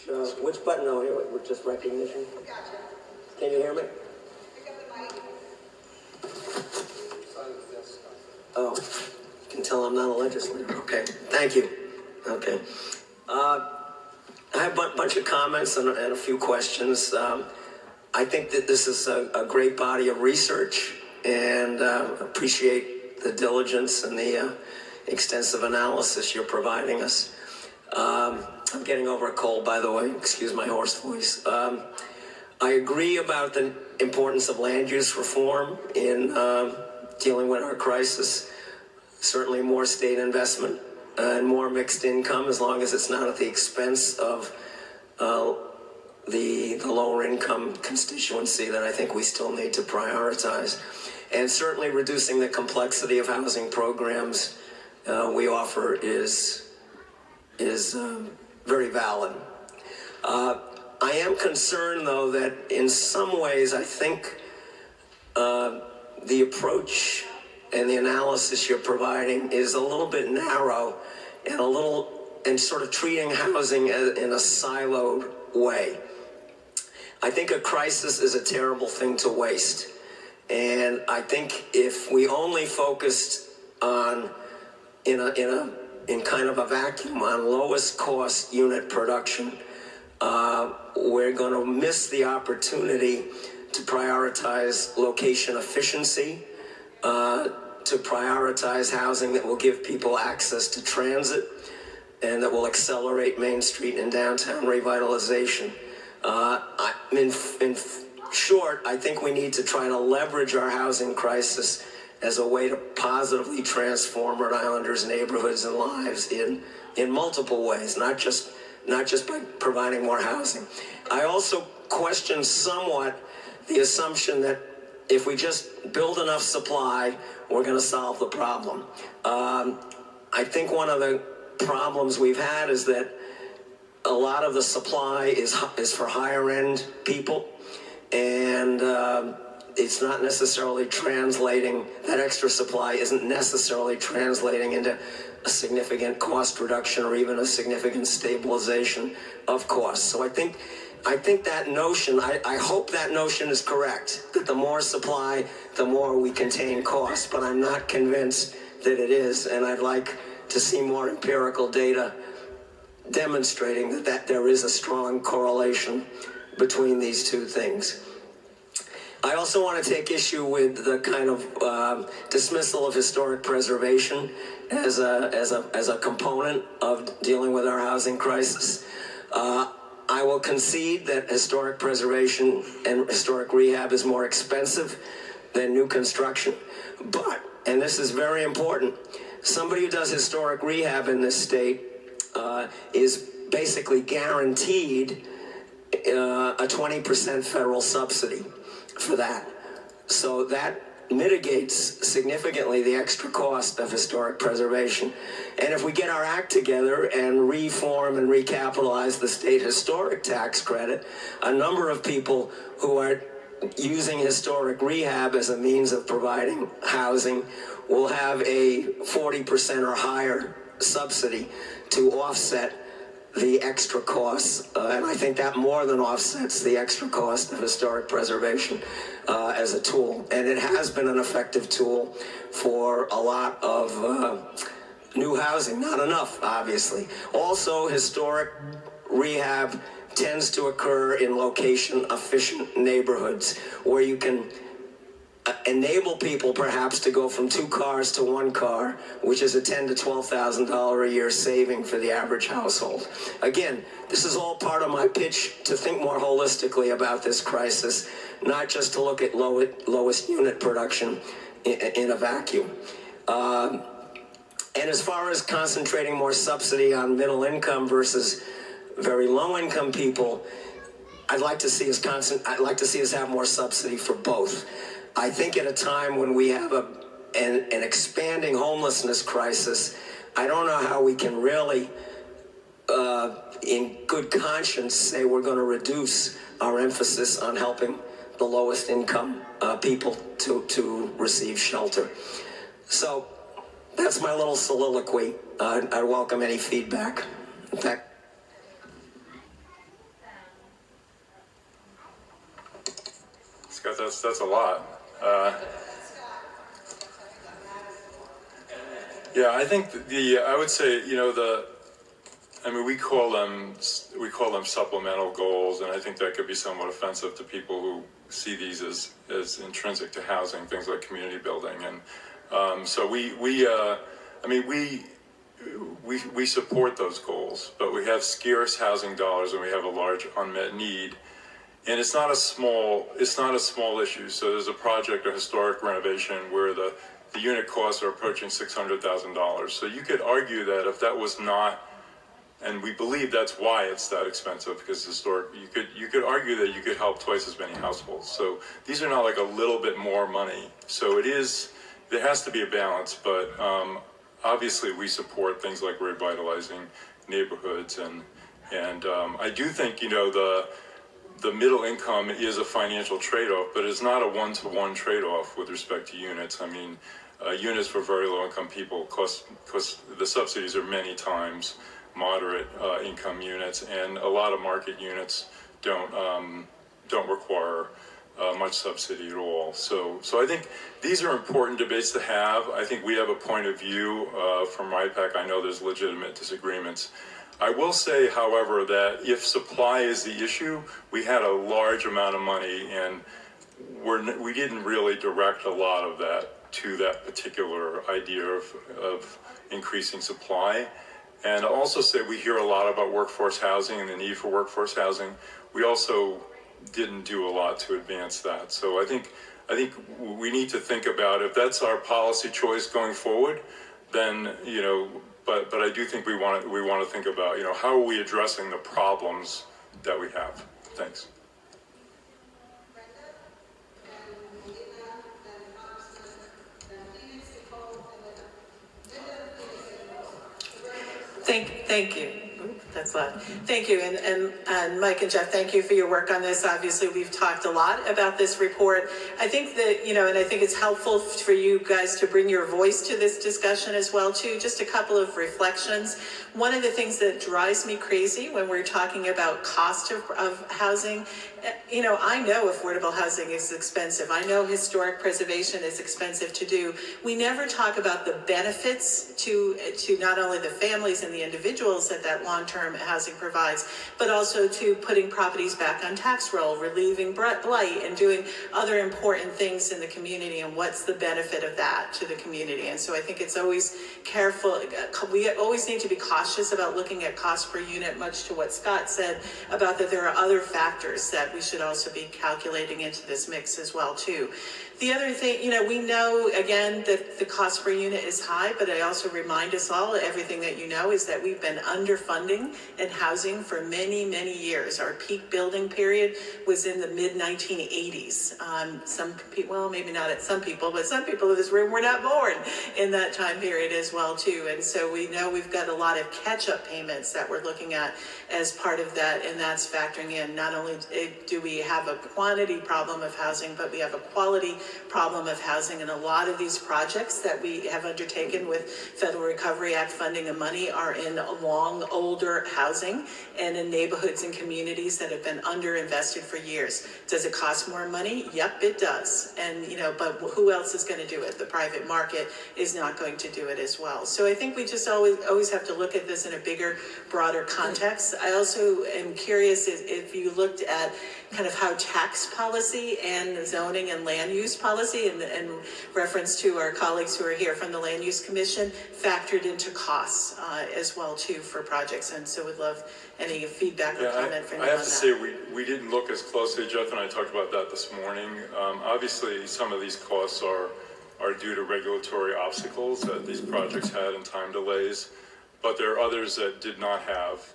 Which button? Oh, here, we're just recognition. Gotcha. Can you hear me? Pick up the mic. Oh, you can tell I'm not a legislator. Okay, thank you. Okay. I have a bunch of comments and a few questions. I think that this is a great body of research, and appreciate the diligence and the extensive analysis you're providing us. I'm getting over a cold, by the way. Excuse my hoarse voice. I agree about the importance of land use reform in dealing with our crisis. Certainly more state investment and more mixed income, as long as it's not at the expense of the lower income constituency that I think we still need to prioritize. And certainly reducing the complexity of housing programs we offer is very valid. I am concerned, though, that in some ways I think the approach and the analysis you're providing is a little bit narrow and sort of treating housing in a siloed way. I think a crisis is a terrible thing to waste. And I think if we only focused on, in kind of a vacuum, on lowest cost unit production, we're going to miss the opportunity to prioritize location efficiency, to prioritize housing that will give people access to transit and that will accelerate Main Street and downtown revitalization. In short, I think we need to try to leverage our housing crisis as a way to positively transform Rhode Islanders' neighborhoods and lives in multiple ways, not just by providing more housing. I also question somewhat the assumption that if we just build enough supply, we're going to solve the problem. I think one of the problems we've had is that a lot of the supply is for higher end people, and it's not necessarily translating, that extra supply isn't necessarily translating into a significant cost reduction or even a significant stabilization of costs. So I think that notion, I hope that notion is correct, that the more supply, the more we contain costs, but I'm not convinced that it is, and I'd like to see more empirical data demonstrating that there is a strong correlation between these two things. I also want to take issue with the kind of dismissal of historic preservation as a component of dealing with our housing crisis. I will concede that historic preservation and historic rehab is more expensive than new construction, but, and this is very important, somebody who does historic rehab in this state is basically guaranteed a 20% federal subsidy for that. So that mitigates significantly the extra cost of historic preservation. And if we get our act together and reform and recapitalize the state historic tax credit, a number of people who are using historic rehab as a means of providing housing will have a 40% or higher subsidy to offset the extra costs, and I think that more than offsets the extra cost of historic preservation as a tool. And it has been an effective tool for a lot of new housing, not enough, obviously. Also, historic rehab tends to occur in location-efficient neighborhoods where you can enable people perhaps to go from 2 cars to 1 car, which is a $10,000 to $12,000 a year saving for the average household. Again, this is all part of my pitch to think more holistically about this crisis, not just to look at lowest unit production in a vacuum. And as far as concentrating more subsidy on middle income versus very low income people, I'd like to see us have more subsidy for both. I think at a time when we have an expanding homelessness crisis, I don't know how we can really, in good conscience, say we're going to reduce our emphasis on helping the lowest income people to receive shelter. So that's my little soliloquy. I welcome any feedback. In fact, Jeff. That's a lot. Yeah, I think I would say, I mean, we call them supplemental goals, and I think that could be somewhat offensive to people who see these as intrinsic to housing, things like community building, and so we support those goals, but we have scarce housing dollars and we have a large unmet need, and it's not a small issue. So there's a project, a historic renovation, where the unit costs are approaching $600,000. So you could argue that if that was not, and we believe that's why it's that expensive, because historic, you could argue that you could help twice as many households. So these are not like a little bit more money. So there has to be a balance, but obviously we support things like revitalizing neighborhoods, and I do think, the middle income is a financial trade-off, but it's not a one-to-one trade-off with respect to units. I mean, units for very low-income people cost the subsidies are many times moderate income units, and a lot of market units don't require much subsidy at all. So I think these are important debates to have. I think we have a point of view from RIPEC. I know there's legitimate disagreements. I will say, however, that if supply is the issue, we had a large amount of money, and we didn't really direct a lot of that to that particular idea of increasing supply. And I'll also say we hear a lot about workforce housing and the need for workforce housing. We also didn't do a lot to advance that. So I think we need to think about, if that's our policy choice going forward, then but I do think we want to think about how are we addressing the problems that we have. Thanks. Thank you. That's loud. Thank you, and Mike and Jeff, thank you for your work on this. Obviously, we've talked a lot about this report. I think that, and I think it's helpful for you guys to bring your voice to this discussion as well, too. Just a couple of reflections. One of the things that drives me crazy when we're talking about cost of housing, I know affordable housing is expensive. I know historic preservation is expensive to do. We never talk about the benefits to not only the families and the individuals that long-term housing provides, but also to putting properties back on tax roll, relieving blight, and doing other important things in the community, and what's the benefit of that to the community. And so I think it's always careful. We always need to be cautious about looking at cost per unit, much to what Scott said about that there are other factors that we should also be calculating into this mix as well, too. The other thing, we know, again, that the cost per unit is high, but I also remind us all, everything that is that we've been underfunding in housing for many, many years. Our peak building period was in the mid-1980s. Some people, well, maybe not at some people, but some people in this room were not born in that time period as well, too. And so we know we've got a lot of catch-up payments that we're looking at as part of that, and that's factoring in. Not only do we have a quantity problem of housing, but we have a quality problem of housing, and a lot of these projects that we have undertaken with Federal Recovery Act funding and money are in long, older housing and in neighborhoods and communities that have been underinvested for years. Does it cost more money? Yep, it does. And but who else is going to do it? The private market is not going to do it as well. So I think we just always have to look at this in a bigger, broader context. I also am curious if you looked at kind of how tax policy and zoning and land use policy, and reference to our colleagues who are here from the Land Use Commission, factored into costs as well, too, for projects. And so would love any feedback or comment from you on that. I have to say we didn't look as closely. Jeff and I talked about that this morning. Obviously, some of these costs are due to regulatory obstacles that these projects had and time delays, but there are others that did not have,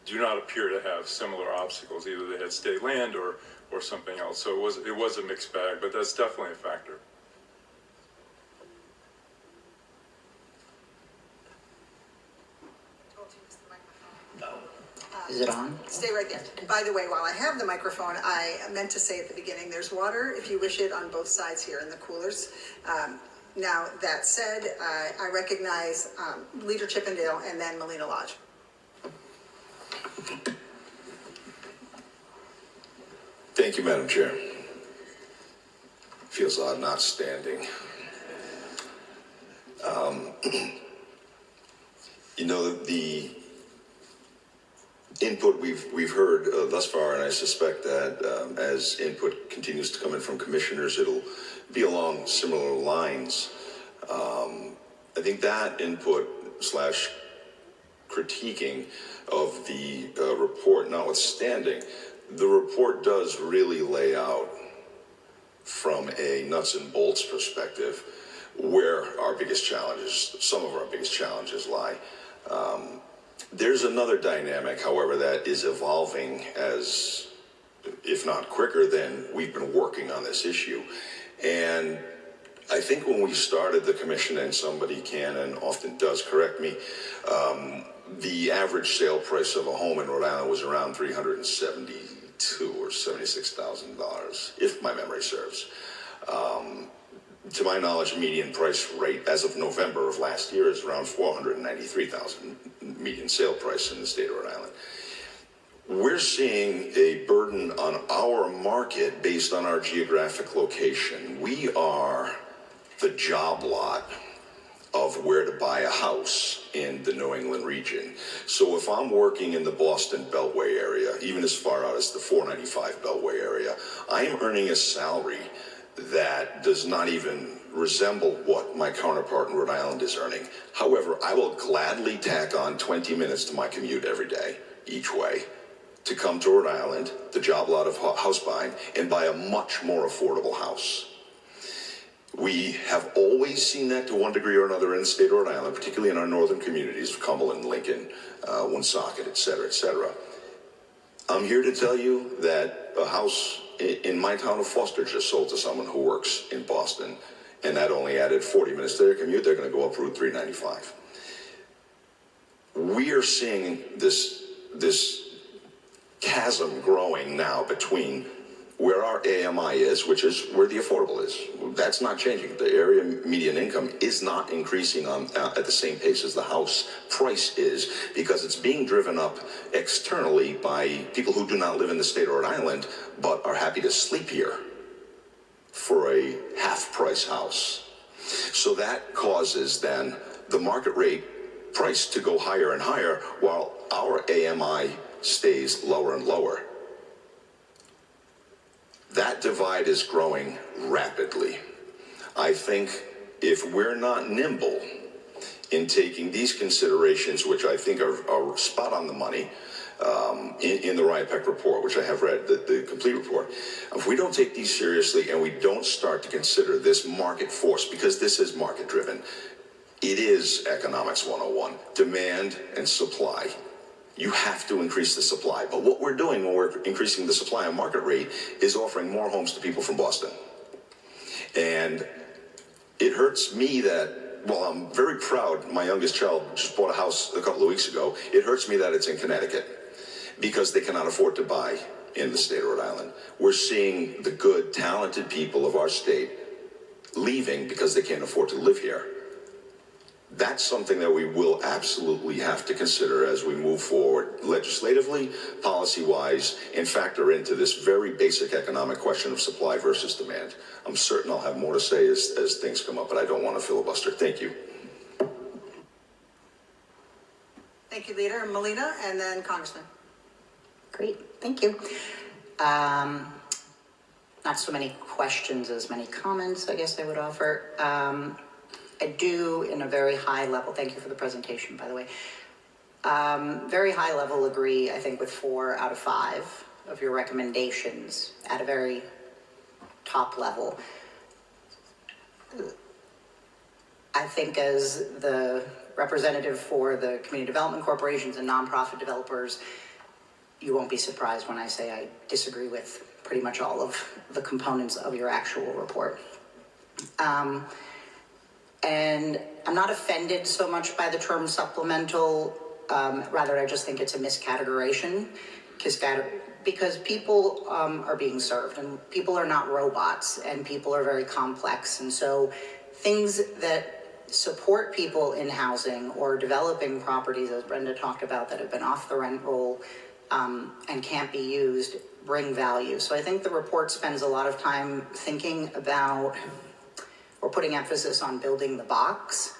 do not appear to have similar obstacles. Either they had state land or something else. So it was a mixed bag, but that's definitely a factor. Is it on? Stay right there. By the way, while I have the microphone, I meant to say at the beginning, there's water, if you wish it, on both sides here in the coolers. Now, that said, I recognize Leader Chippendale and then Melina Lodge. Thank you, Madam Chair. Feels odd not standing. You know, the input we've heard thus far, and I suspect that as input continues to come in from commissioners, it'll be along similar lines. I think that input slash critiquing of the report notwithstanding, the report does really lay out from a nuts and bolts perspective where our biggest challenges, some of our biggest challenges lie. There's another dynamic, however, that is evolving as, if not quicker than we've been working on this issue. And I think when we started the commission, and somebody can and often does correct me, the average sale price of a home in Rhode Island was around $372,000 or $76,000, if my memory serves. To my knowledge, median price rate as of November of last year is around $493,000 median sale price in the state of Rhode Island. We're seeing a burden on our market based on our geographic location. We are the job lot of where to buy a house in the New England region. So if I'm working in the Boston Beltway area, even as far out as the 495 Beltway area, I am earning a salary that does not even resemble what my counterpart in Rhode Island is earning. However, I will gladly tack on 20 minutes to my commute every day, each way, to come to Rhode Island, the job lot of house buying, and buy a much more affordable house. We have always seen that to one degree or another in the state of Rhode Island, particularly in our northern communities of Cumberland, Lincoln, Woonsocket, et cetera, et cetera. I'm here to tell you that a house in my town of Foster just sold to someone who works in Boston, and that only added 40 minutes to their commute. They're going to go up Route 395. We are seeing this chasm growing now between where our AMI is, which is where the affordable is. That's not changing. The area median income is not increasing at the same pace as the house price is, because it's being driven up externally by people who do not live in the state of Rhode Island but are happy to sleep here for a half-price house. So that causes then the market rate price to go higher and higher while our AMI stays lower and lower. That divide is growing rapidly. I think if we're not nimble in taking these considerations, which I think are spot on the money, in the RIPEC report, which I have read, the complete report, if we don't take these seriously and we don't start to consider this market force, because this is market driven, it is economics 101, demand and supply. You have to increase the supply. But what we're doing when we're increasing the supply on market rate is offering more homes to people from Boston. And it hurts me that, well, I'm very proud. My youngest child just bought a house a couple of weeks ago. It hurts me that it's in Connecticut because they cannot afford to buy in the state of Rhode Island. We're seeing the good, talented people of our state leaving because they can't afford to live here. That's something that we will absolutely have to consider as we move forward legislatively, policy-wise, and factor into this very basic economic question of supply versus demand. I'm certain I'll have more to say as things come up, but I don't want to filibuster. Thank you. Thank you, Leader. Melina, and then Congressman. Great, thank you. Not so many questions as many comments, I guess I would offer. I do, in a very high level, thank you for the presentation, by the way, very high level agree, I think, with 4 out of 5 of your recommendations at a very top level. I think as the representative for the community development corporations and nonprofit developers, you won't be surprised when I say I disagree with pretty much all of the components of your actual report. And I'm not offended so much by the term supplemental, rather I just think it's a miscategorization, because people are being served, and people are not robots, and people are very complex, and so things that support people in housing or developing properties, as Brenda talked about, that have been off the rent roll, and can't be used bring value. So I think the report spends a lot of time thinking about or putting emphasis on building the box,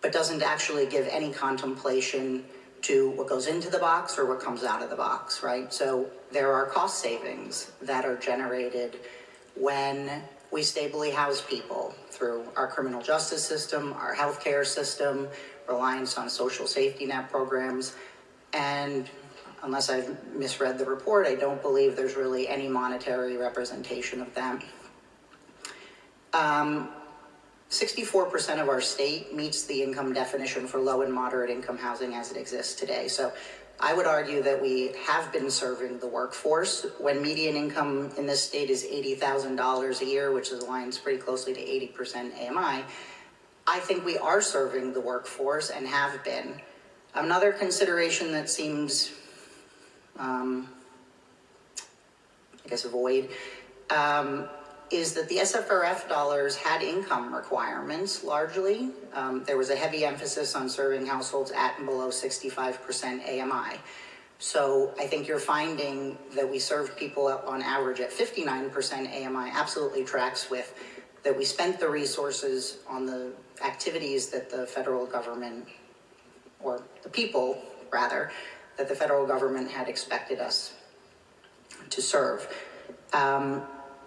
but doesn't actually give any contemplation to what goes into the box or what comes out of the box, right? So there are cost savings that are generated when we stably house people through our criminal justice system, our healthcare system, reliance on social safety net programs, and unless I've misread the report, I don't believe there's really any monetary representation of them. 64% of our state meets the income definition for low and moderate income housing as it exists today. So I would argue that we have been serving the workforce. When median income in this state is $80,000 a year, which aligns pretty closely to 80% AMI, I think we are serving the workforce and have been. Another consideration that seems, I guess, void, is that the SFRF dollars had income requirements largely. There was a heavy emphasis on serving households at and below 65% AMI. So I think you're finding that we served people on average at 59% AMI absolutely tracks with that we spent the resources on the activities that the federal government, or the people rather, that the federal government had expected us to serve.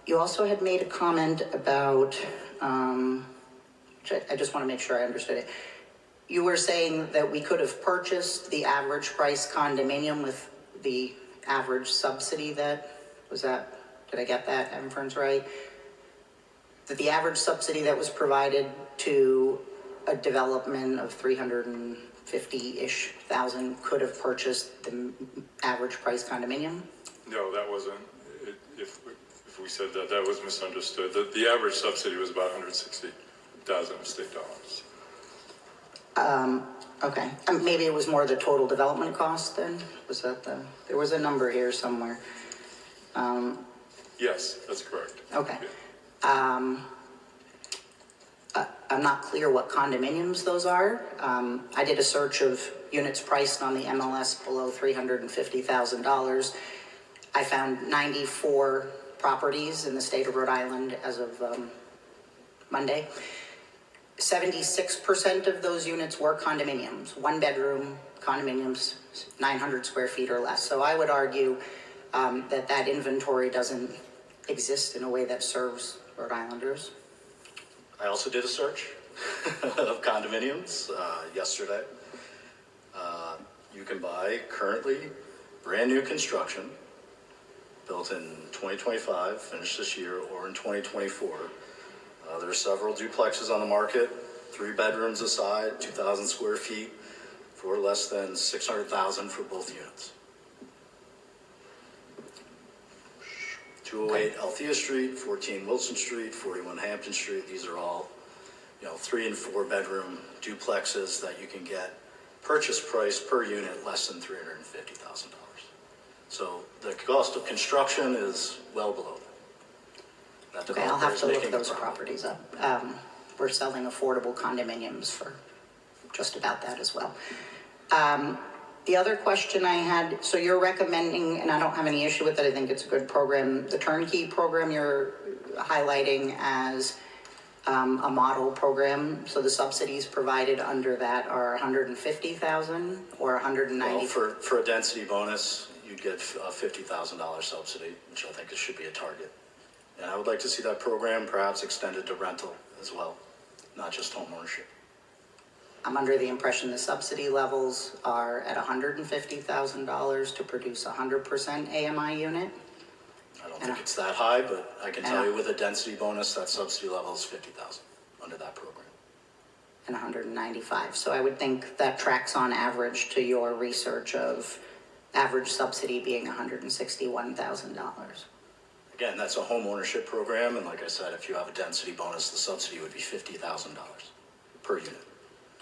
You also had made a comment about, which I just want to make sure I understood it. You were saying that we could have purchased the average price condominium with the average subsidy did I get that inference right? That the average subsidy that was provided to a development of 350-ish thousand could have purchased the average price condominium? No, that wasn't. If we said that, that was misunderstood. The average subsidy was about $160,000 of state dollars. Okay. Maybe it was more the total development cost then? Was that there was a number here somewhere. Yes, that's correct. Okay. Yeah. I'm not clear what condominiums those are. I did a search of units priced on the MLS below $350,000. I found 94 properties in the state of Rhode Island as of Monday. 76% of those units were condominiums, one bedroom condominiums, 900 square feet or less. So I would argue that inventory doesn't exist in a way that serves Rhode Islanders. I also did a search of condominiums yesterday. You can buy currently brand new construction, built in 2025, finished this year, or in 2024. There are several duplexes on the market, 3 bedrooms a side, 2,000 square feet, for less than $600,000 for both units. 208 Althea Street, 14 Wilson Street, 41 Hampton Street. These are all, 3 and 4 bedroom duplexes that you can get purchase price per unit less than $350,000. So the cost of construction is well below that. Okay, I'll have to look those properties up. We're selling affordable condominiums for just about that as well. The other question I had, so you're recommending, and I don't have any issue with it, I think it's a good program, the turnkey program you're highlighting as a model program. So the subsidies provided under that are $150,000 or $190,000? Well, for a density bonus, you'd get a $50,000 subsidy, which I think should be a target. And I would like to see that program perhaps extended to rental as well, not just home ownership. I'm under the impression the subsidy levels are at $150,000 to produce a 100% AMI unit. I don't think it's that high, but I can tell you with a density bonus, that subsidy level is $50,000 under that program. And 195. So I would think that tracks on average to your research of average subsidy being $161,000. Again, that's a home ownership program, and like I said, if you have a density bonus, the subsidy would be $50,000 per unit.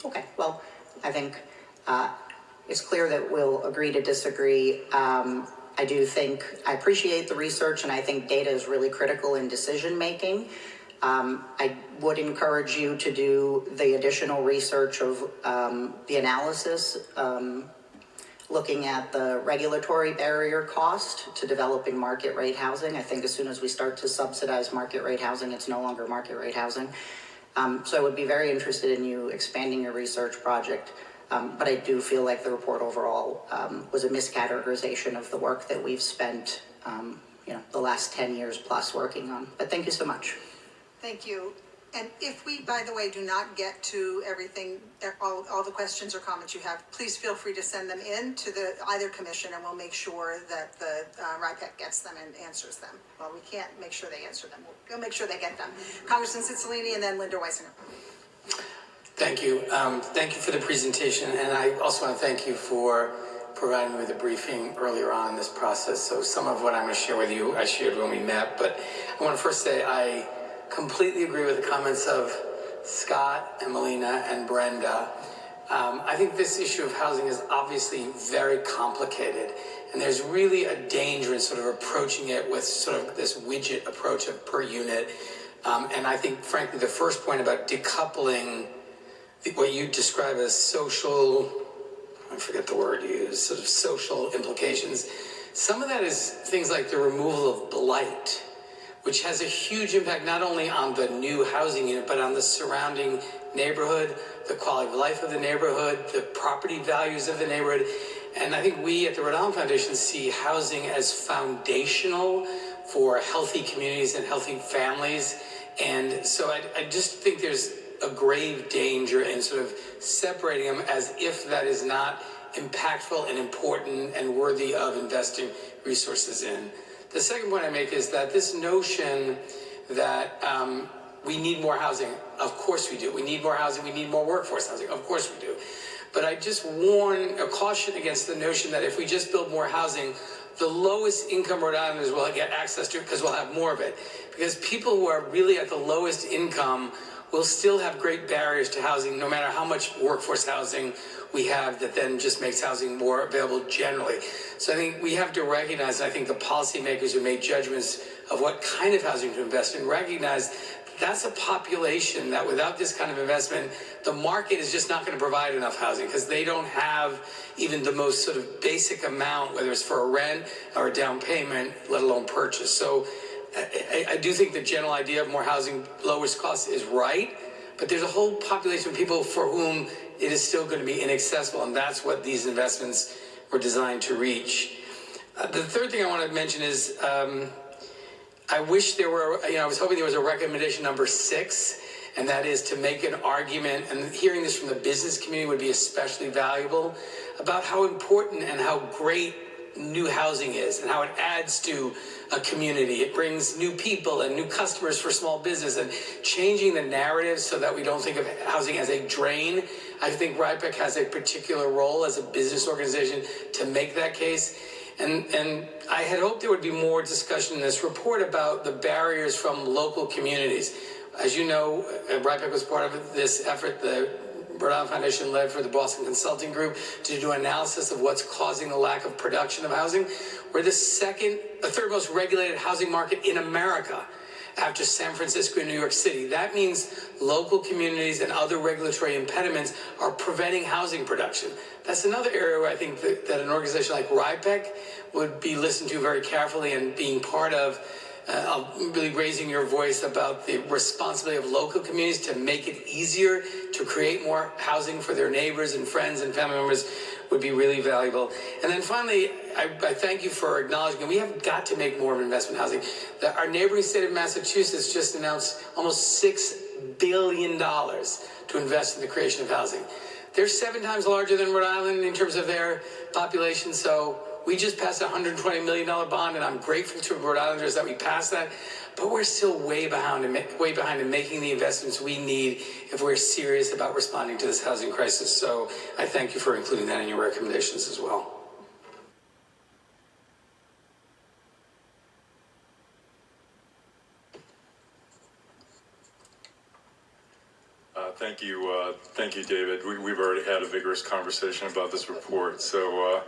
Okay, well, I think it's clear that we'll agree to disagree. I appreciate the research, and I think data is really critical in decision making. I would encourage you to do the additional research of the analysis, looking at the regulatory barrier cost to developing market rate housing. I think as soon as we start to subsidize market rate housing, it's no longer market rate housing. So I would be very interested in you expanding your research project. But I do feel like the report overall was a miscategorization of the work that we've spent, the last 10 years plus working on. But thank you so much. Thank you. And if we, by the way, do not get to everything, all the questions or comments you have, please feel free to send them in to either commission, and we'll make sure that the RIPEC gets them and answers them. Well, we can't make sure they answer them. We'll make sure they get them. Congressman Cicilline and then Linda Weisinger. Thank you. Thank you for the presentation, and I also want to thank you for providing me with a briefing earlier on in this process. So some of what I'm going to share with you, I shared when we met, but I want to first say I completely agree with the comments of Scott and Melina and Brenda. I think this issue of housing is obviously very complicated, and there's really a danger in sort of approaching it with sort of this widget approach of per unit. And I think, frankly, the first point about decoupling what you describe as social, I forget the word you use, sort of social implications. Some of that is things like the removal of blight, which has a huge impact not only on the new housing unit, but on the surrounding neighborhood, the quality of life of the neighborhood, the property values of the neighborhood. And I think we at the Rhode Island Foundation see housing as foundational for healthy communities and healthy families. And so I just think there's a grave danger in sort of separating them as if that is not impactful and important and worthy of investing resources in. The second point I make is that this notion that we need more housing, of course we do. We need more housing, we need more workforce housing, of course we do. But I just warn or caution against the notion that if we just build more housing, the lowest income Rhode Islanders will get access to it because we'll have more of it. Because people who are really at the lowest income will still have great barriers to housing, no matter how much workforce housing we have that then just makes housing more available generally. So I think we have to recognize, and I think the policymakers who made judgments of what kind of housing to invest in recognize that's a population that without this kind of investment, the market is just not going to provide enough housing because they don't have even the most sort of basic amount, whether it's for a rent or a down payment, let alone purchase. So I do think the general idea of more housing, lowest cost is right, but there's a whole population of people for whom it is still going to be inaccessible, and that's what these investments were designed to reach. The third thing I want to mention is I wish there were, I was hoping there was a recommendation number 6, and that is to make an argument, and hearing this from the business community would be especially valuable, about how important and how great new housing is and how it adds to a community. It brings new people and new customers for small business, and changing the narrative so that we don't think of housing as a drain. I think RIPEC has a particular role as a business organization to make that case. And I had hoped there would be more discussion in this report about the barriers from local communities. As you know, RIPEC was part of this effort, the Rhode Island Foundation led for the Boston Consulting Group to do analysis of what's causing the lack of production of housing. We're the third most regulated housing market in America after San Francisco and New York City. That means local communities and other regulatory impediments are preventing housing production. That's another area where I think that an organization like RIPEC would be listened to very carefully and being part of really raising your voice about the responsibility of local communities to make it easier to create more housing for their neighbors and friends and family members would be really valuable. And then finally, I thank you for acknowledging we have got to make more of investment housing. Our neighboring state of Massachusetts just announced almost $6 billion to invest in the creation of housing. They're 7 times larger than Rhode Island in terms of their population, so we just passed a $120 million bond, and I'm grateful to Rhode Islanders that we passed that. But we're still way behind in making the investments we need if we're serious about responding to this housing crisis. So I thank you for including that in your recommendations as well. Thank you, David. We've already had a vigorous conversation about this report. So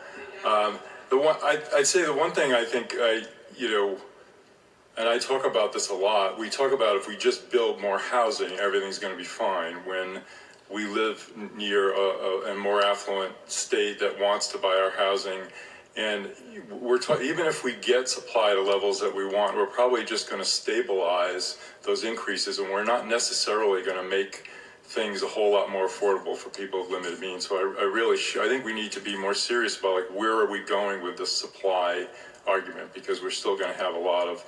I'd say the one thing I think and I talk about this a lot. We talk about if we just build more housing, everything's going to be fine. When we live near a more affluent state that wants to buy our housing. And even if we get supply to levels that we want, we're probably just going to stabilize those increases, and we're not necessarily going to make things a whole lot more affordable for people with limited means. So I think we need to be more serious about, like, where are we going with the supply argument, because we're still going to have a lot of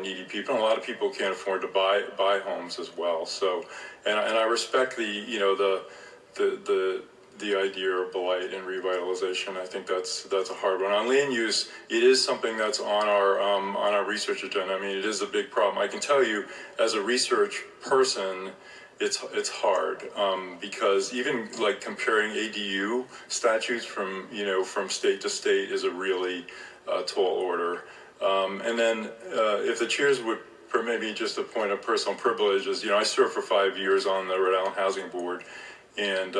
needy people, and a lot of people can't afford to buy homes as well. So, and I respect the idea of blight and revitalization. I think that's a hard one. On land use, it is something that's on our research agenda. I mean, it is a big problem. I can tell you, as a research person, it's hard, because even like comparing ADU statutes from state to state is a really tall order. And then if the chairs would permit me just a point of personal privilege, is, I served for 5 years on the Rhode Island Housing Board, and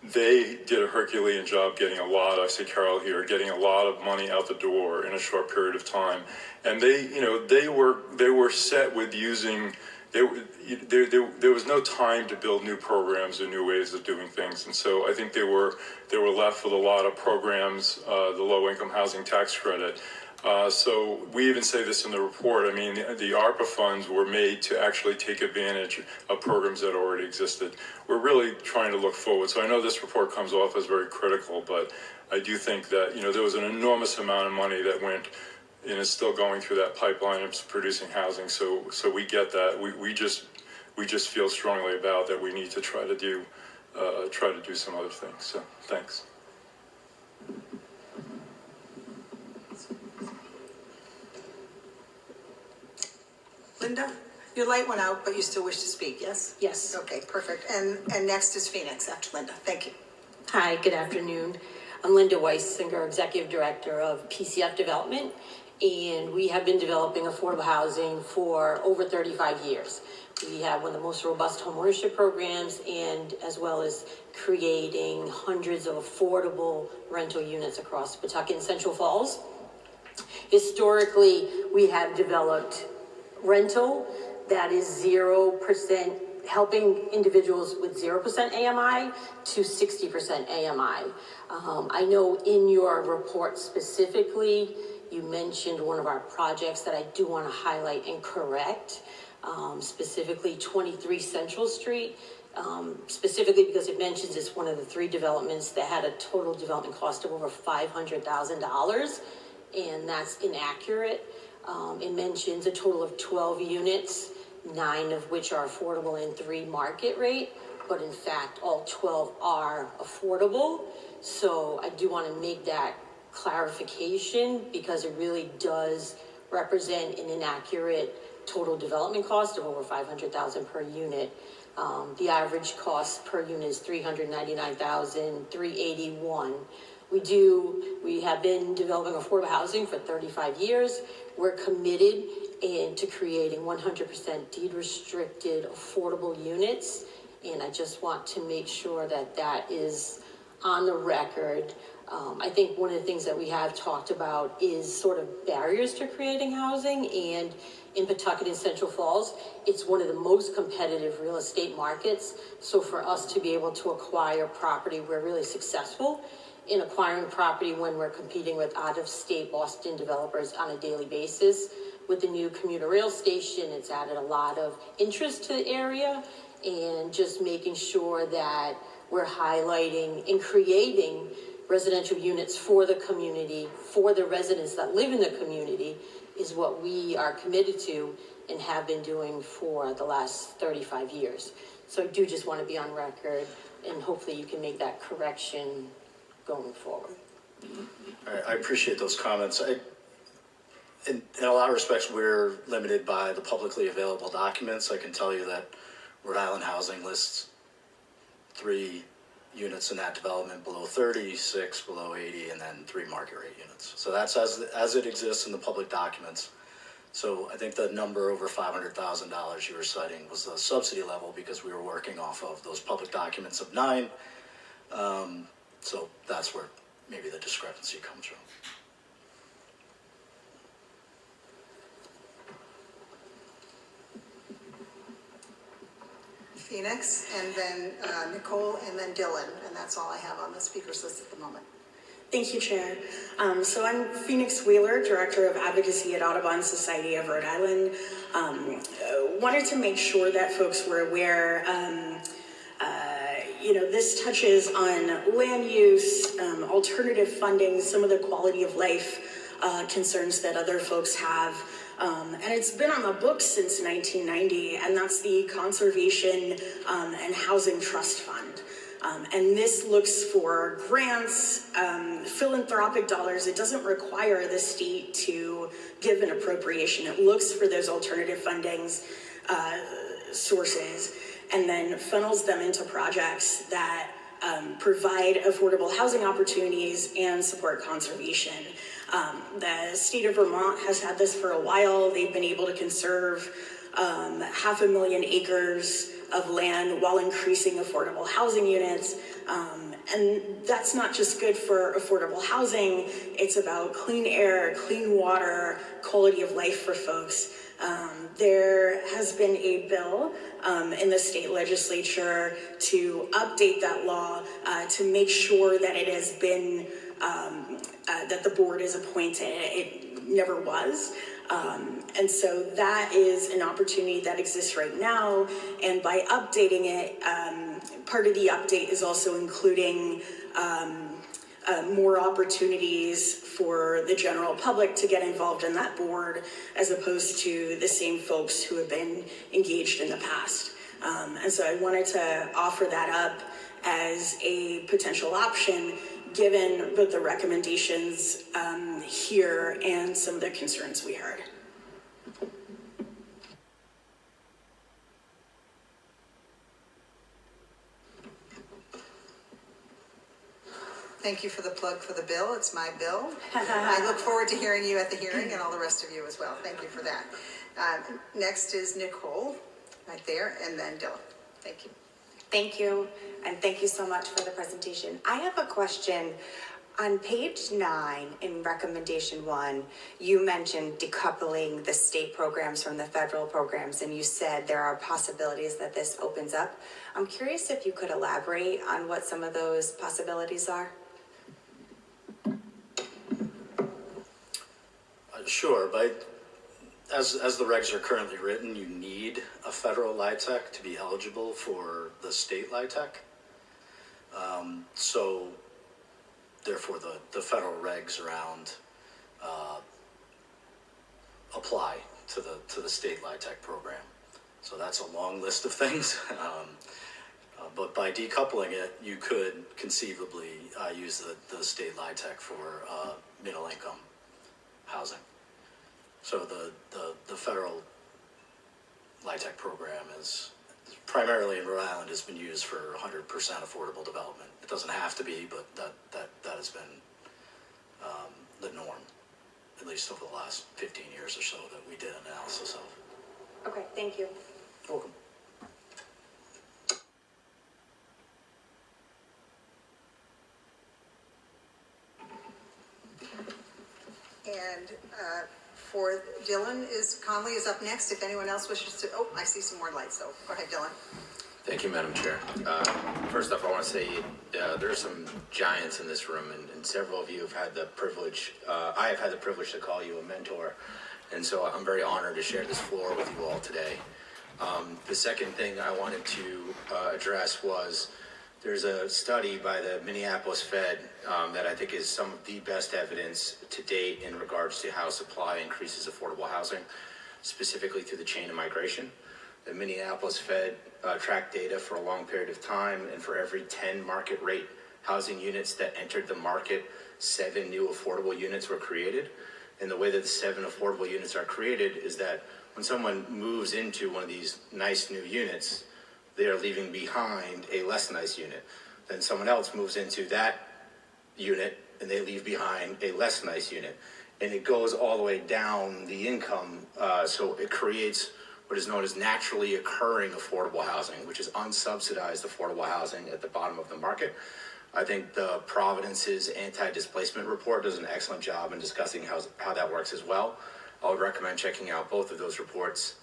they did a Herculean job getting I say Carol here, getting a lot of money out the door in a short period of time. And they were set with using, there was no time to build new programs or new ways of doing things. And so I think they were left with a lot of programs, the low income housing tax credit. So we even say this in the report. I mean, the ARPA funds were made to actually take advantage of programs that already existed. We're really trying to look forward. So I know this report comes off as very critical, but I do think that, there was an enormous amount of money that went and is still going through that pipeline of producing housing. So we get that. We just feel strongly about that. We need to try to do some other things. So thanks. Linda, your light went out, but you still wish to speak, yes? Yes. Okay, perfect. And next is Phoenix after Linda. Thank you. Hi, good afternoon. I'm Linda Weisinger, Executive Director of PCF Development, and we have been developing affordable housing for over 35 years. We have one of the most robust homeownership programs, and as well as creating hundreds of affordable rental units across Pawtucket and Central Falls. Historically, we have developed rental that is 0%, helping individuals with 0% AMI to 60% AMI. I know in your report specifically, you mentioned one of our projects that I do want to highlight and correct, specifically 23 Central Street, specifically because it mentions it's one of the 3 developments that had a total development cost of over $500,000, and that's inaccurate. It mentions a total of 12 units, 9 of which are affordable and 3 market rate, but in fact, all 12 are affordable. So I do want to make that clarification, because it really does represent an inaccurate total development cost of over $500,000 per unit. The average cost per unit is $399,381. We have been developing affordable housing for 35 years. We're committed to creating 100% deed-restricted affordable units, and I just want to make sure that that is on the record. I think one of the things that we have talked about is sort of barriers to creating housing, and in Pawtucket and Central Falls, it's one of the most competitive real estate markets. So for us to be able to acquire property, we're really successful in acquiring property when we're competing with out-of-state Boston developers on a daily basis. With the new commuter rail station, it's added a lot of interest to the area, and just making sure that we're highlighting and creating residential units for the community, for the residents that live in the community, is what we are committed to and have been doing for the last 35 years. So I do just want to be on record, and hopefully you can make that correction going forward. I appreciate those comments. In a lot of respects, we're limited by the publicly available documents. I can tell you that Rhode Island Housing lists 3 units in that development below 30, 6 below 80, and then 3 market rate units. So that's as it exists in the public documents. So I think the number over $500,000 you were citing was the subsidy level, because we were working off of those public documents of 9. So that's where maybe the discrepancy comes from. Phoenix, and then Nicole, and then Dylan, and that's all I have on the speakers list at the moment. Thank you, Chair. So I'm Phoenix Wheeler, Director of Advocacy at Audubon Society of Rhode Island. Wanted to make sure that folks were aware, this touches on land use, alternative funding, some of the quality of life concerns that other folks have. And it's been on the books since 1990, and that's the Conservation and Housing Trust Fund. And this looks for grants, philanthropic dollars. It doesn't require the state to give an appropriation. It looks for those alternative fundings sources and then funnels them into projects that provide affordable housing opportunities and support conservation. The state of Vermont has had this for a while. They've been able to conserve 500,000 acres of land while increasing affordable housing units. And that's not just good for affordable housing, it's about clean air, clean water, quality of life for folks. There has been a bill in the state legislature to update that law to make sure that it has been, that the board is appointed. It never was. And so that is an opportunity that exists right now. And by updating it, part of the update is also including more opportunities for the general public to get involved in that board, as opposed to the same folks who have been engaged in the past. And so I wanted to offer that up as a potential option, given both the recommendations here and some of the concerns we heard. Thank you for the plug for the bill. It's my bill. I look forward to hearing you at the hearing and all the rest of you as well. Thank you for that. Next is Nicole, right there, and then Dylan. Thank you. Thank you, and thank you so much for the presentation. I have a question. On page 9 in recommendation 1, you mentioned decoupling the state programs from the federal programs, and you said there are possibilities that this opens up. I'm curious if you could elaborate on what some of those possibilities are. Sure, but as the regs are currently written, you need a federal LIHTC to be eligible for the state LIHTC. So therefore the federal regs around apply to the state LIHTC program. So that's a long list of things. But by decoupling it, you could conceivably use the state LIHTC for middle income housing. So the federal LIHTC program is primarily in Rhode Island has been used for 100% affordable development. It doesn't have to be, but that has been the norm, at least over the last 15 years or so that we did analysis of. Okay, thank you. You're welcome. And for Dylan, Conley is up next. If anyone else wishes to, oh, I see some more lights, so go ahead, Dylan. Thank you, Madam Chair. First off, I want to say there are some giants in this room, and several of you have had the privilege, I have had the privilege to call you a mentor, and so I'm very honored to share this floor with you all today. The second thing I wanted to address was there's a study by the Minneapolis Fed that I think is some of the best evidence to date in regards to how supply increases affordable housing, specifically through the chain of migration. The Minneapolis Fed tracked data for a long period of time, and for every 10 market rate housing units that entered the market, 7 new affordable units were created. And the way that the 7 affordable units are created is that when someone moves into one of these nice new units, they are leaving behind a less nice unit. Then someone else moves into that unit and they leave behind a less nice unit. And it goes all the way down the income, so it creates what is known as naturally occurring affordable housing, which is unsubsidized affordable housing at the bottom of the market. I think the Providence's anti-displacement report does an excellent job in discussing how that works as well. I would recommend checking out both of those reports.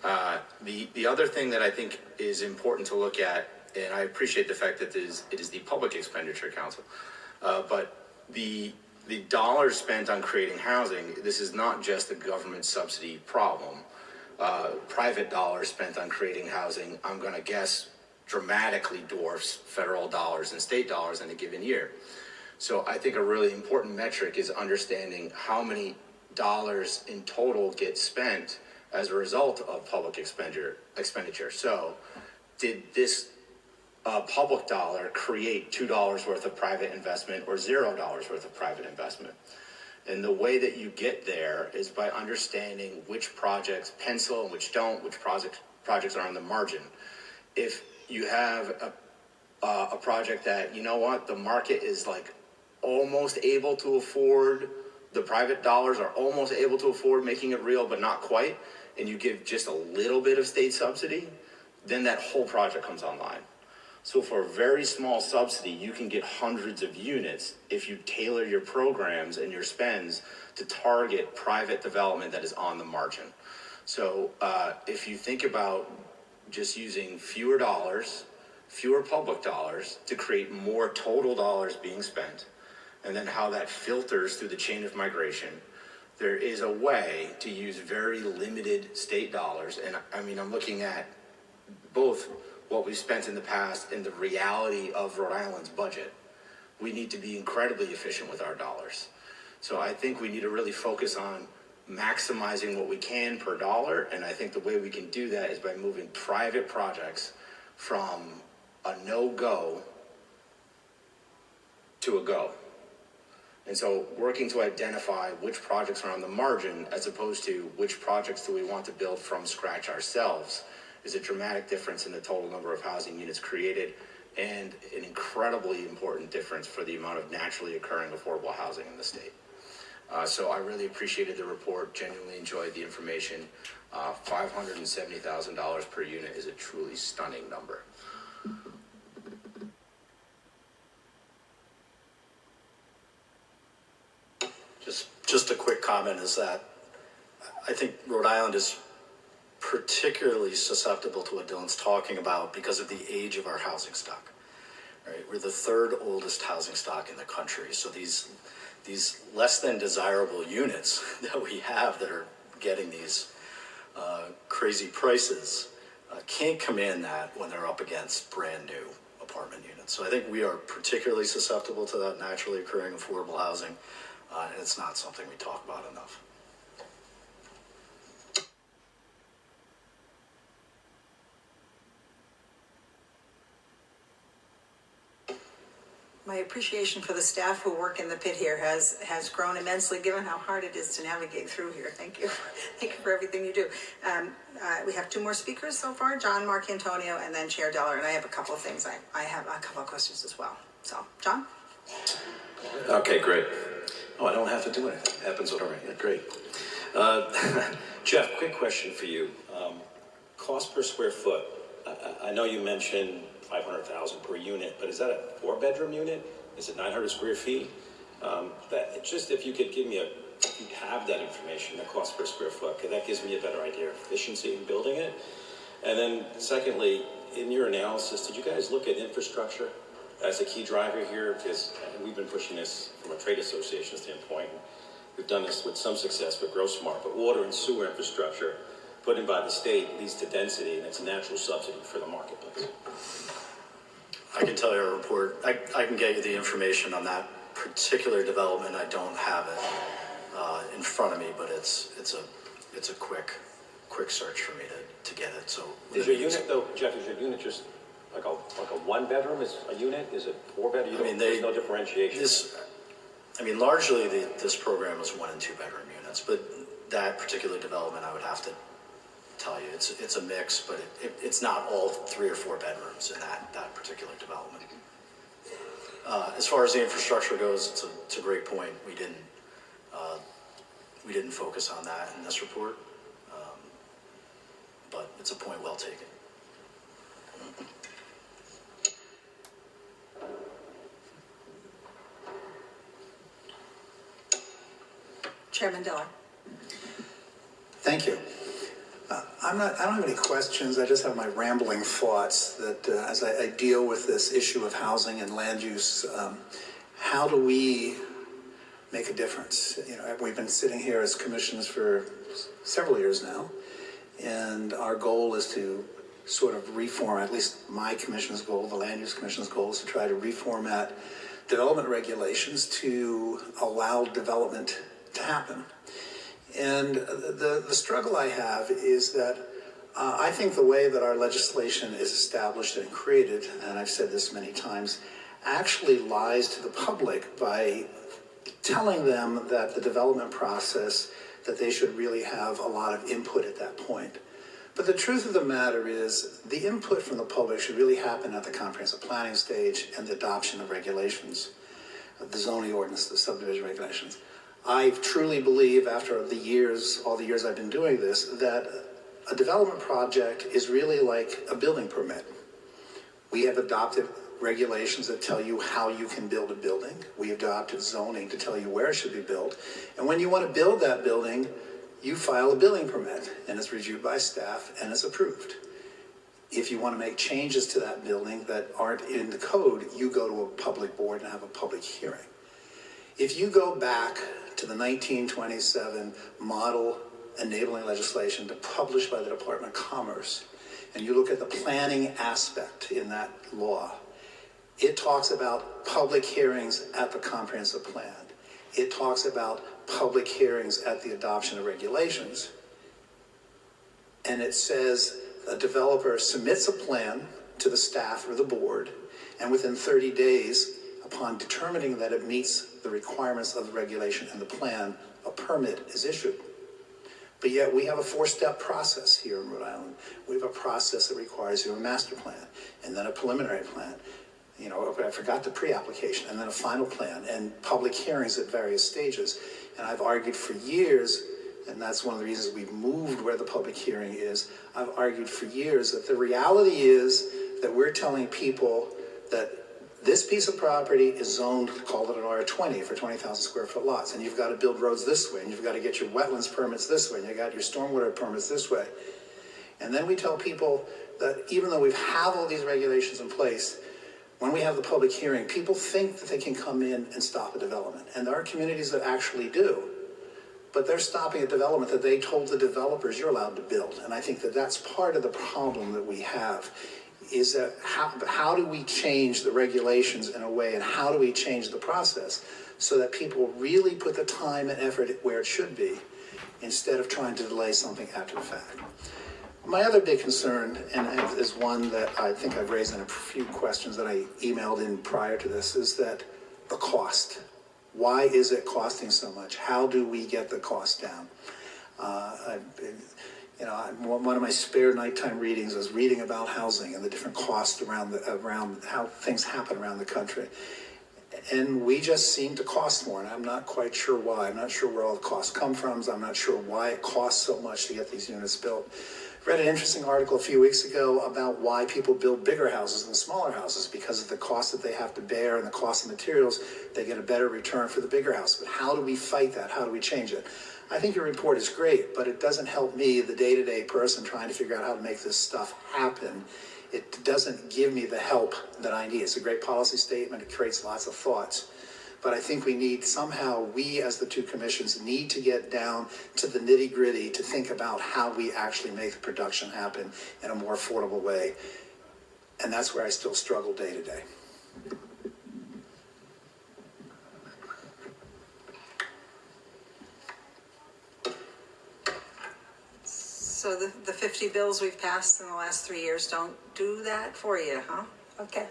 The other thing that I think is important to look at, and I appreciate the fact that it is the Public Expenditure Council, but the dollars spent on creating housing, this is not just a government subsidy problem. Private dollars spent on creating housing, I'm going to guess, dramatically dwarfs federal dollars and state dollars in a given year. So I think a really important metric is understanding how many dollars in total get spent as a result of public expenditure. So did this public dollar create $2 worth of private investment or $0 worth of private investment? And the way that you get there is by understanding which projects pencil and which don't, which projects are on the margin. If you have a project that, you know what, the market is like almost able to afford, the private dollars are almost able to afford making it real, but not quite, and you give just a little bit of state subsidy, then that whole project comes online. So for a very small subsidy, you can get hundreds of units if you tailor your programs and your spends to target private development that is on the margin. So if you think about just using fewer dollars, fewer public dollars to create more total dollars being spent, and then how that filters through the chain of migration, there is a way to use very limited state dollars. And I mean, I'm looking at both what we've spent in the past and the reality of Rhode Island's budget. We need to be incredibly efficient with our dollars. So I think we need to really focus on maximizing what we can per dollar. And I think the way we can do that is by moving private projects from a no-go to a go. And so working to identify which projects are on the margin as opposed to which projects do we want to build from scratch ourselves is a dramatic difference in the total number of housing units created and an incredibly important difference for the amount of naturally occurring affordable housing in the state. So I really appreciated the report, genuinely enjoyed the information. $570,000 per unit is a truly stunning number. Just a quick comment is that I think Rhode Island is particularly susceptible to what Dylan's talking about because of the age of our housing stock. Right? We're the third oldest housing stock in the country. So these less than desirable units that we have that are getting these crazy prices can't command that when they're up against brand new apartment units. So I think we are particularly susceptible to that naturally occurring affordable housing. And it's not something we talk about enough. My appreciation for the staff who work in the pit here has grown immensely, given how hard it is to navigate through here. Thank you. Thank you for everything you do. We have two more speakers so far, John Marcantonio and then Chair Deller, and I have a couple of things. I have a couple of questions as well. So, John? Okay, great. Oh, I don't have to do anything. It happens already. Yeah, great. Jeff, quick question for you. Cost per square foot. I know you mentioned $500,000 per unit, but is that a 4-bedroom unit? Is it 900 square feet? Just if you could give me if you have that information, the cost per square foot, because that gives me a better idea of efficiency in building it. And then secondly, in your analysis, did you guys look at infrastructure as a key driver here? Because we've been pushing this from a trade association standpoint. We've done this with some success with Grow Smart, but water and sewer infrastructure put in by the state leads to density, and it's a natural subsidy for the marketplace. I can tell you a report. I can get you the information on that particular development. I don't have it in front of me, but it's a quick search for me to get it. So is your unit though, Jeff? Is your unit just like a 1-bedroom? Is a unit? Is it 4-bedroom? There's no differentiation. Largely this program is 1 and 2 bedroom units, but that particular development, I would have to tell you, it's a mix, but it's not all 3 or 4 bedrooms in that particular development. As far as the infrastructure goes, it's a great point. We didn't focus on that in this report, but it's a point well taken. Chairman Diller. Thank you. I don't have any questions. I just have my rambling thoughts that as I deal with this issue of housing and land use, how do we make a difference? You know, we've been sitting here as commissioners for several years now, and our goal is to sort of reform, at least my commission's goal, the land use commission's goal, is to try to reformat development regulations to allow development to happen. And the struggle I have is that I think the way that our legislation is established and created, and I've said this many times, actually lies to the public by telling them that the development process, that they should really have a lot of input at that point. But the truth of the matter is the input from the public should really happen at the comprehensive planning stage and the adoption of regulations, the zoning ordinance, the subdivision regulations. I truly believe, after the years, all the years I've been doing this, that a development project is really like a building permit. We have adopted regulations that tell you how you can build a building. We adopted zoning to tell you where it should be built. And when you want to build that building, you file a building permit, and it's reviewed by staff, and it's approved. If you want to make changes to that building that aren't in the code, you go to a public board and have a public hearing. If you go back to the 1927 model enabling legislation published by the Department of Commerce, and you look at the planning aspect in that law, it talks about public hearings at the comprehensive plan. It talks about public hearings at the adoption of regulations. And it says a developer submits a plan to the staff or the board, and within 30 days, upon determining that it meets the requirements of the regulation and the plan, a permit is issued. But yet we have a 4-step process here in Rhode Island. We have a process that requires you a master plan, and then a preliminary plan. You know, I forgot the pre-application, and then a final plan, and public hearings at various stages. And I've argued for years, and that's one of the reasons we've moved where the public hearing is. I've argued for years that the reality is that we're telling people that this piece of property is zoned, call it an R20 for 20,000 square foot lots, and you've got to build roads this way, and you've got to get your wetlands permits this way, and you've got your stormwater permits this way. And then we tell people that even though we have all these regulations in place, when we have the public hearing, people think that they can come in and stop a development. And there are communities that actually do. But they're stopping a development that they told the developers you're allowed to build. And I think that that's part of the problem that we have, is that how do we change the regulations in a way, and how do we change the process so that people really put the time and effort where it should be instead of trying to delay something after the fact. My other big concern, and is one that I think I've raised in a few questions that I emailed in prior to this, is that the cost. Why is it costing so much? How do we get the cost down? One of my spare nighttime readings was reading about housing and the different costs around how things happen around the country. And we just seem to cost more, and I'm not quite sure why. I'm not sure where all the costs come from. So I'm not sure why it costs so much to get these units built. I read an interesting article a few weeks ago about why people build bigger houses than smaller houses, because of the cost that they have to bear and the cost of materials. They get a better return for the bigger house. But how do we fight that? How do we change it? I think your report is great, but it doesn't help me, the day-to-day person trying to figure out how to make this stuff happen. It doesn't give me the help that I need. It's a great policy statement. It creates lots of thoughts. But I think we as the two commissions need to get down to the nitty-gritty to think about how we actually make the production happen in a more affordable way. And that's where I still struggle day to day. So the 50 bills we've passed in the last 3 years don't do that for you, huh? Okay.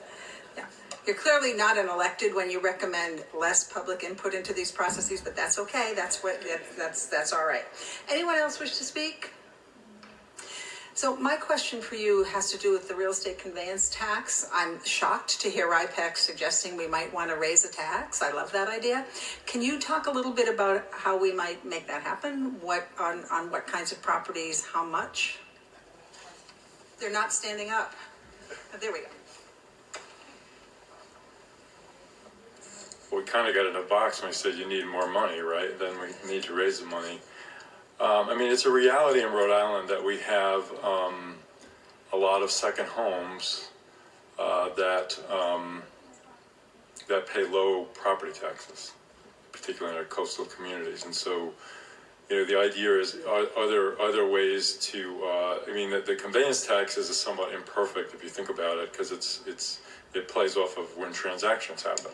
Yeah. You're clearly not an elected when you recommend less public input into these processes, but that's okay. That's all right. Anyone else wish to speak? So my question for you has to do with the real estate conveyance tax. I'm shocked to hear RIPEC suggesting we might want to raise a tax. I love that idea. Can you talk a little bit about how we might make that happen? On what kinds of properties, how much? They're not standing up. Oh, there we go. We kind of got in a box when we said you need more money, right? Then we need to raise the money. I mean, it's a reality in Rhode Island that we have a lot of second homes that pay low property taxes, particularly in our coastal communities. And so, you know, the idea is, are there other ways to? I mean, the conveyance tax is somewhat imperfect if you think about it, because it plays off of when transactions happen.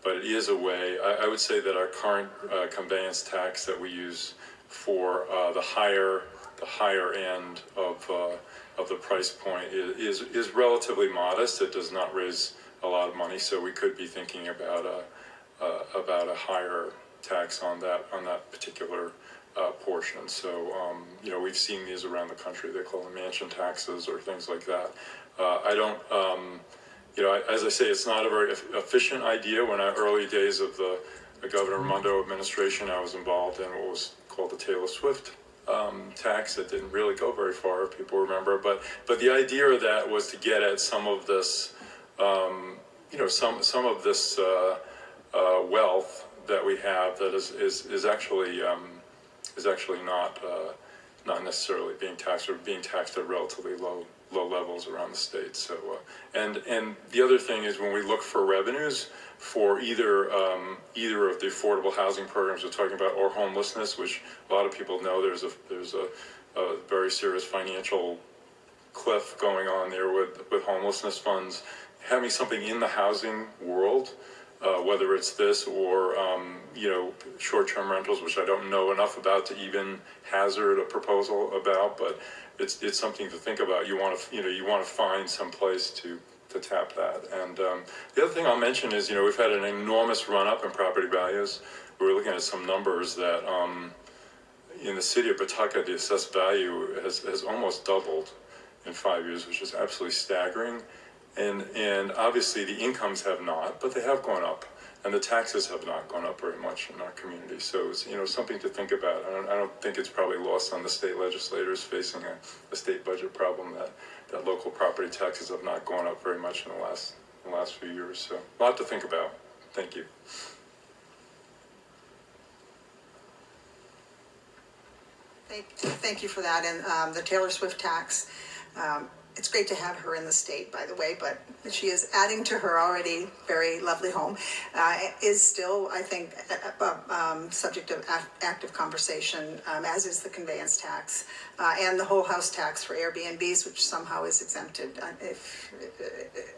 But it is a way. I would say that our current conveyance tax that we use for the higher end of the price point is relatively modest. It does not raise a lot of money, so we could be thinking about a higher tax on that particular portion. So you know, we've seen these around the country. They call them mansion taxes or things like that. I don't. You know, as I say, it's not a very efficient idea. When our early days of the Governor Raimondo administration, I was involved in what was called the Taylor Swift tax. It didn't really go very far, if people remember. But the idea of that was to get at some of this, you know, some of this wealth that we have that is actually not necessarily being taxed, or being taxed at relatively low levels around the state. So and the other thing is, when we look for revenues for either of the affordable housing programs we're talking about, or homelessness, which a lot of people know there's a very serious financial cliff going on there with homelessness funds, having something in the housing world, whether it's this or you know, short-term rentals, which I don't know enough about to even hazard a proposal about, but it's something to think about. You want to find some place to tap that. And the other thing I'll mention is, you know, we've had an enormous run-up in property values. We were looking at some numbers that in the city of Pawtucket, the assessed value has almost doubled in 5 years, which is absolutely staggering. And obviously the incomes have not, but they have gone up, and the taxes have not gone up very much in our community. So it's, you know, something to think about. I don't think it's probably lost on the state legislators facing a state budget problem that local property taxes have not gone up very much in the last few years. So a lot to think about. Thank you. Thank you for that. And the Taylor Swift tax, it's great to have her in the state, by the way, but she is adding to her already very lovely home, is still, I think, subject of active conversation, as is the conveyance tax, and the whole house tax for Airbnbs, which somehow is exempted.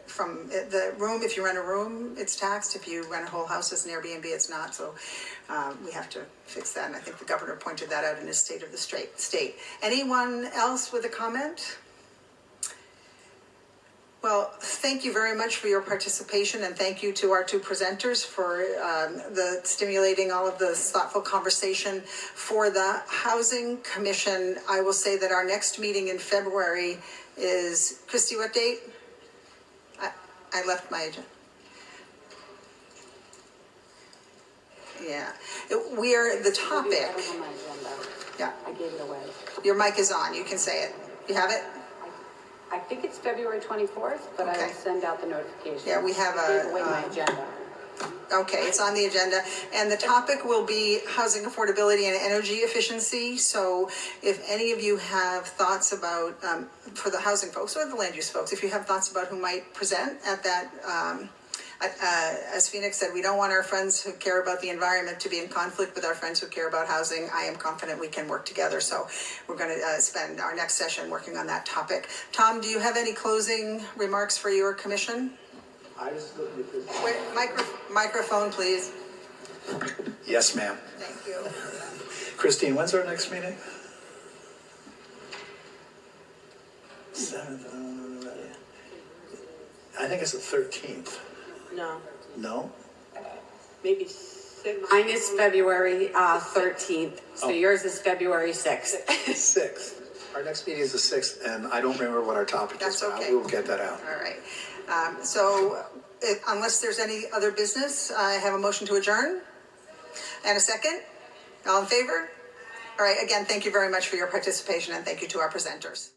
From the room, if you rent a room, it's taxed. If you rent a whole house as an Airbnb, it's not. So we have to fix that, and I think the governor pointed that out in his State of the State. Anyone else with a comment? Well, thank you very much for your participation, and thank you to our two presenters for the stimulating all of this thoughtful conversation. For the Housing Commission, I will say that our next meeting in February is, Christy, what date? I left my agenda. Yeah, we are the topic. I don't have my agenda. Yeah, I gave it away. your mic is on. You can say it. You have it? I think it's February 24th, but Okay. I will send out the notification. Yeah, we have I gave away my agenda. Okay, it's on the agenda, and the topic will be housing affordability and energy efficiency. So if any of you have thoughts about, for the housing folks or the land use folks, if you have thoughts about who might present at that, as Phoenix said, we don't want our friends who care about the environment to be in conflict with our friends who care about housing. I am confident we can work together, so we're going to spend our next session working on that topic. Tom, do you have any closing remarks for your commission? I was looking at this. Wait, microphone, please. Yes, ma'am. Thank you. Christine, when's our next meeting? 7th. I think it's the 13th. No, No? maybe 6. Mine is February 13th, so yours is February 6th. 6th. Our next meeting is the 6th, and I don't remember what our topic That's is, but okay. we will get that out. All right. So unless there's any other business, I have a motion to adjourn. And a second? All in favor? All right, again, thank you very much for your participation, and thank you to our presenters.